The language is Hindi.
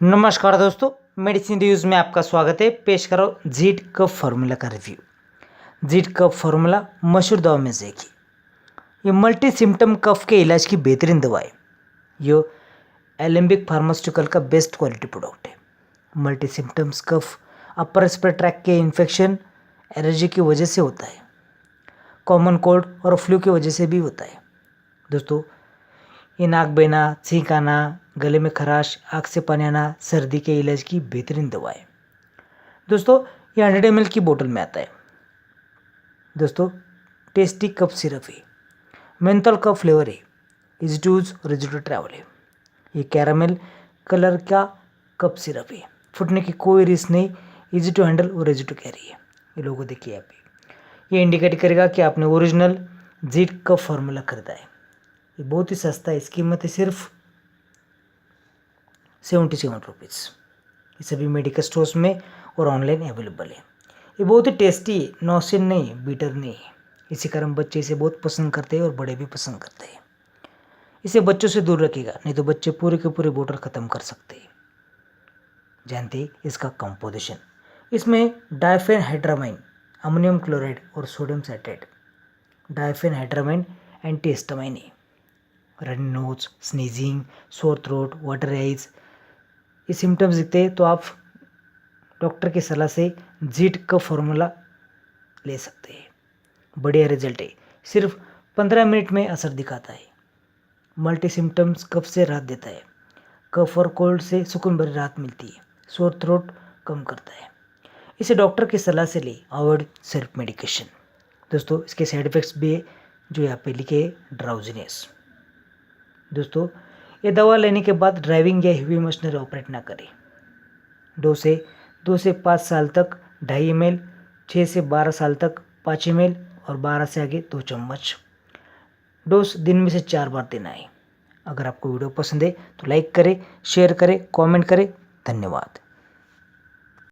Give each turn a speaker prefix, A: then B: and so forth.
A: नमस्कार दोस्तों, मेडिसिन रिव्यूज़ में आपका स्वागत है। पेश करो जीट कफ फार्मूला का रिव्यू। जीट कफ फार्मूला मशहूर दवा में से एक है। ये मल्टी सिम्टम कफ के इलाज की बेहतरीन दवा है। ये एलेम्बिक फार्मास्यूटिकल का बेस्ट क्वालिटी प्रोडक्ट है। मल्टी सिम्टम्स कफ अपर रेस्पिरेटरी ट्रैक्ट के इन्फेक्शन, एलर्जी की वजह से होता है। कॉमन कोल्ड और फ्लू की वजह से भी होता है। दोस्तों, ये नाक बहना, छींक आना, गले में खराश, आँख से पानी आना, सर्दी के इलाज की बेहतरीन दवा है। दोस्तों, ये 100 ml की बोतल में आता है। दोस्तों, टेस्टी कफ सिरप है, मेंथल का फ्लेवर है, इजी टू यूज और इजी टू ट्रैवल है। ये कैरामेल कलर का कफ सिरप है, फुटने की कोई रिस्क नहीं, इजी टू हैंडल और इजी टू कैरी है। ये लोगो देखिए आप, ये इंडिकेट करेगा कि आपने ओरिजिनल जीट कफ फार्मूला खरीदा है। ये बहुत ही सस्ता है, इसकी कीमत है सिर्फ 77 रुपीज़। ये सभी मेडिकल स्टोर्स में और ऑनलाइन अवेलेबल है। ये बहुत ही टेस्टी है, नौसिन नहीं, बीटर नहीं है। इसी कारण बच्चे इसे बहुत पसंद करते हैं और बड़े भी पसंद करते हैं। इसे बच्चों से दूर रखिएगा, नहीं तो बच्चे पूरे के पूरे बोतल ख़त्म कर सकते हैं। जानते हैं इसका कंपोजिशन, इसमें डायफेनहाइड्रामाइन, अमोनियम क्लोराइड और सोडियम साइट्रेट। डायफेनहाइड्रामाइन एंटीहिस्टामाइन है। Running nose, sneezing, sore throat, water eyes, ये सिम्टम्स दिखते हैं तो आप डॉक्टर की सलाह से जीट का फॉर्मूला ले सकते हैं। बढ़िया रिजल्ट है, सिर्फ 15 मिनट में असर दिखाता है। मल्टी सिम्टम्स कफ से राहत देता है। कफ और कोल्ड से सुकून भरी राहत मिलती है। सोर थ्रोट कम करता है। इसे डॉक्टर की सलाह से ले, अवॉइड सेल्फ मेडिकेशन। दोस्तों, इसके साइड इफ़ेक्ट्स भी है जो यहाँ पे लिखे, ड्राउजीनेस। दोस्तों, ये दवा लेने के बाद ड्राइविंग या हेवी मशीनरी ऑपरेट ना करें। 2 से 5 साल तक 2.5 ml, 6 से 12 साल तक 5 ml और 12 से आगे 2 चम्मच। डोज दिन में से 4 बार देना है। अगर आपको वीडियो पसंद है तो लाइक करें, शेयर करें, कमेंट करें। धन्यवाद।